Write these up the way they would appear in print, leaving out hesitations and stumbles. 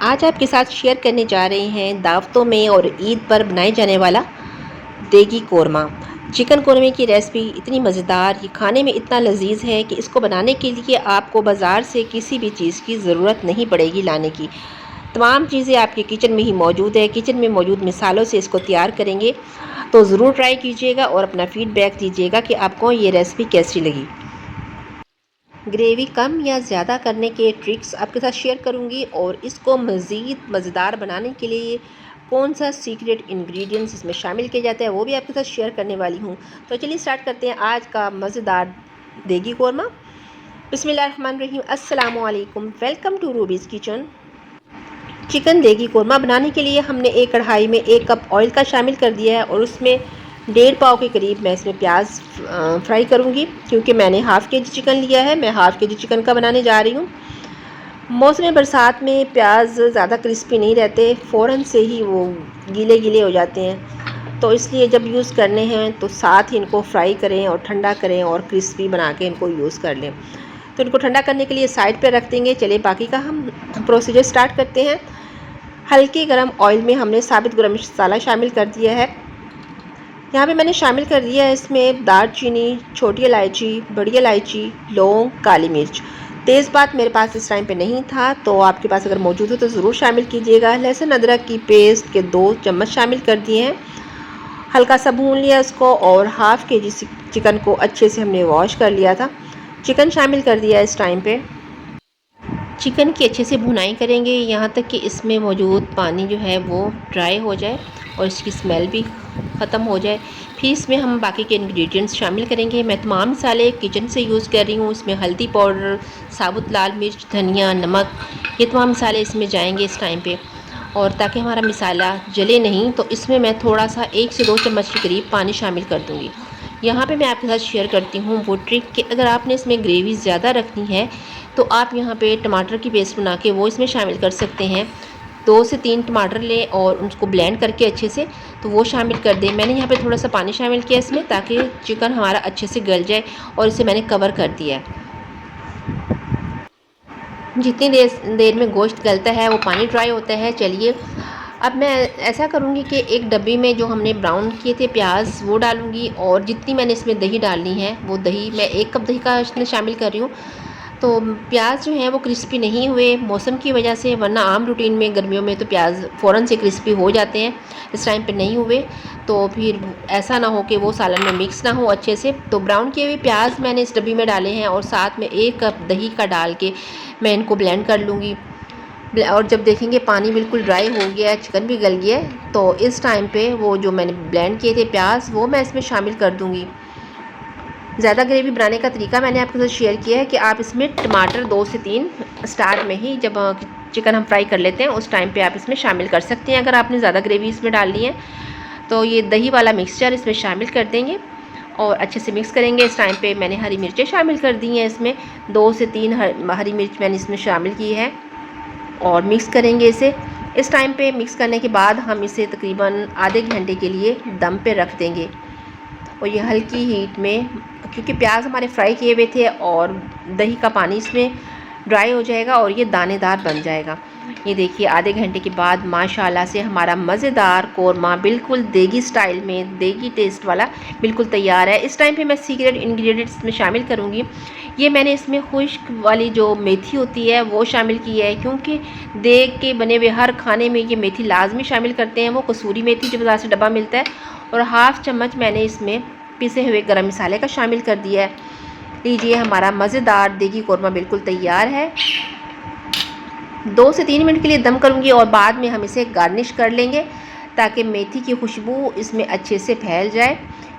आज आपके साथ शेयर करने जा रहे हैं दावतों में और ईद पर बनाए जाने वाला देगी कोरमा। चिकन कोरमे की रेसिपी इतनी मज़ेदार, ये खाने में इतना लजीज है कि इसको बनाने के लिए आपको बाज़ार से किसी भी चीज़ की ज़रूरत नहीं पड़ेगी लाने की। तमाम चीज़ें आपके किचन में ही मौजूद है। किचन में मौजूद मिसालों से इसको तैयार करेंगे, तो ज़रूर ट्राई कीजिएगा और अपना फ़ीडबैक दीजिएगा कि आपको ये रेसिपी कैसी लगी। ग्रेवी कम या ज़्यादा करने के ट्रिक्स आपके साथ शेयर करूंगी और इसको मज़ीद मज़ेदार बनाने के लिए कौन सा सीक्रेट इंग्रेडिएंट्स इसमें शामिल किया जाता है वो भी आपके साथ शेयर करने वाली हूं। तो चलिए स्टार्ट करते हैं आज का मज़ेदार देगी कोरमा। बिस्मिल्लाहिर्रहमानिर्रहीम, अस्सलामु अलैकुम, welcome to Ruby's kitchen. Chicken degi korma बनाने के लिए हमने एक कढ़ाई में 1 कप ऑयल का शामिल कर दिया है और उसमें 1.5 पाव के करीब मैं इसमें प्याज फ्राई करूंगी। क्योंकि मैंने हाफ़ के जी चिकन लिया है, मैं हाफ़ के जी चिकन का बनाने जा रही हूँ। मौसम बरसात में प्याज ज़्यादा क्रिस्पी नहीं रहते, फ़ौरन से ही वो गीले गीले हो जाते हैं। तो इसलिए जब यूज़ करने हैं तो साथ ही इनको फ्राई करें और ठंडा करें और क्रिस्पी बना के इनको यूज़ कर लें। तो इनको ठंडा करने के लिए साइड पे रख देंगे। चलिए बाकी का हम प्रोसीजर स्टार्ट करते हैं। हल्के गरम ऑयल में हमने साबित गरम मसाला शामिल कर दिया है। यहाँ पे मैंने शामिल कर दिया है इसमें दालचीनी, छोटी इलायची, बड़ी इलायची, लौंग, काली मिर्च। तेज़पात मेरे पास इस टाइम पे नहीं था, तो आपके पास अगर मौजूद हो तो ज़रूर शामिल कीजिएगा। लहसुन अदरक की पेस्ट के 2 चम्मच शामिल कर दिए हैं। हल्का सा भून लिया इसको और हाफ़ के जी चिकन को अच्छे से हमने वॉश कर लिया था। चिकन शामिल कर दिया इस टाइम पे। चिकन की अच्छे से भुनाई करेंगे यहाँ तक कि इसमें मौजूद पानी जो है वो ड्राई हो जाए और इसकी स्मेल भी ख़त्म हो जाए। फिर इसमें हम बाकी के इंग्रेडिएंट्स शामिल करेंगे। मैं तमाम मसाले किचन से यूज़ कर रही हूँ। इसमें हल्दी पाउडर, साबुत लाल मिर्च, धनिया, नमक, ये तमाम मसाले इसमें जाएंगे इस टाइम पे। और ताकि हमारा मसाला जले नहीं तो इसमें मैं थोड़ा सा 1 से 2 चम्मच के करीब पानी शामिल कर दूँगी। यहाँ पे मैं आपके साथ शेयर करती हूँ वो ट्रिक कि अगर आपने इसमें ग्रेवी ज़्यादा रखनी है तो आप यहाँ पे टमाटर की पेस्ट बना के वो इसमें शामिल कर सकते हैं। 2 से 3 टमाटर लें और उसको ब्लेंड करके अच्छे से तो वो शामिल कर दें। मैंने यहाँ पे थोड़ा सा पानी शामिल किया इसमें ताकि चिकन हमारा अच्छे से गल जाए और इसे मैंने कवर कर दिया है। जितनी देर में गोश्त गलता है वो पानी ड्राई होता है। चलिए अब मैं ऐसा करूँगी कि एक डब्बी में जो हमने ब्राउन किए थे प्याज वो डालूँगी और जितनी मैंने इसमें दही डालनी है वो दही मैं 1 कप दही का इसमें शामिल कर रही हूँ। तो प्याज जो है वो क्रिस्पी नहीं हुए मौसम की वजह से, वरना आम रूटीन में गर्मियों में तो प्याज फ़ौरन से क्रिस्पी हो जाते हैं। इस टाइम पे नहीं हुए तो फिर ऐसा ना हो कि वो सालन में मिक्स ना हो अच्छे से। तो ब्राउन किए हुए प्याज मैंने इस डब्बी में डाले हैं और साथ में 1 कप दही का डाल के मैं इनको ब्लेंड कर लूँगी। और जब देखेंगे पानी बिल्कुल ड्राई हो गया है, चिकन भी गल गया है, तो इस टाइम पे वो जो मैंने ब्लेंड किए थे प्याज वो मैं इसमें शामिल कर दूँगी। ज़्यादा ग्रेवी बनाने का तरीका मैंने आपके साथ शेयर किया है कि आप इसमें टमाटर 2 से 3 स्टार्ट में ही जब चिकन हम फ्राई कर लेते हैं उस टाइम पे आप इसमें शामिल कर सकते हैं अगर आपने ज़्यादा ग्रेवी इसमें डालनी है। तो ये दही वाला मिक्सचर इसमें शामिल कर देंगे और अच्छे से मिक्स करेंगे। इस टाइम पे मैंने हरी मिर्चें शामिल कर दी हैं, इसमें 2 से 3 हरी मिर्च मैंने इसमें शामिल की है और मिक्स करेंगे इसे। इस टाइम पे मिक्स करने के बाद हम इसे तकरीबन आधे घंटे के लिए दम पे रख देंगे और ये हल्की हीट में, क्योंकि प्याज हमारे फ्राई किए हुए थे और दही का पानी इसमें ड्राई हो जाएगा और ये दानेदार बन जाएगा। ये देखिए आधे घंटे के बाद माशाल्लाह से हमारा मज़ेदार कोरमा बिल्कुल देगी स्टाइल में, देगी टेस्ट वाला बिल्कुल तैयार है। इस टाइम पे मैं सीक्रेट इंग्रेडिएंट्स में शामिल करूँगी। ये मैंने इसमें खुश्क वाली जो मेथी होती है वो शामिल की है, क्योंकि देग के बने हुए हर खाने में ये मेथी लाजमी शामिल करते हैं। वो कसूरी मेथी जो बाज़ार से डब्बा मिलता है और हाफ़ चम्मच मैंने इसमें पिसे हुए गरम मसाले का शामिल कर दिया है। लीजिए हमारा मज़ेदार देगी कोरमा बिल्कुल तैयार है। 2 से 3 मिनट के लिए दम करूँगी और बाद में हम इसे गार्निश कर लेंगे ताकि मेथी की खुशबू इसमें अच्छे से फैल जाए।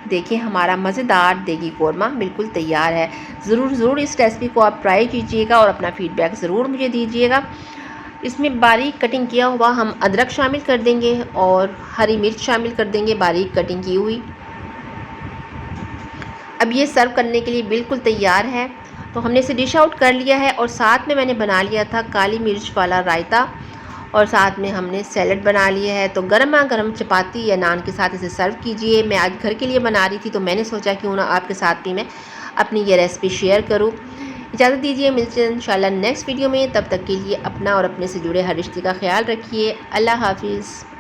देखिए हमारा मज़ेदार देगी कोरमा बिल्कुल तैयार है। ज़रूर इस रेसिपी को आप ट्राई कीजिएगा और अपना फ़ीडबैक ज़रूर मुझे दीजिएगा। इसमें बारीक कटिंग किया हुआ हम अदरक शामिल कर देंगे और हरी मिर्च शामिल कर देंगे बारीक कटिंग की हुई। अब ये सर्व करने के लिए बिल्कुल तैयार है। तो हमने इसे डिश आउट कर लिया है और साथ में मैंने बना लिया था काली मिर्च वाला रायता और साथ में हमने सैलड बना लिया है। तो गर्मा गर्म चपाती या नान के साथ इसे सर्व कीजिए। मैं आज घर के लिए बना रही थी तो मैंने सोचा क्यों ना आपके साथ भी मैं अपनी ये रेसिपी शेयर करूँ। इजाज़त दीजिए, मिलते हैं इंशाल्लाह नेक्स्ट वीडियो में। तब तक के लिए अपना और अपने से जुड़े हर रिश्ते का ख्याल रखिए। अल्लाह हाफ़िज़।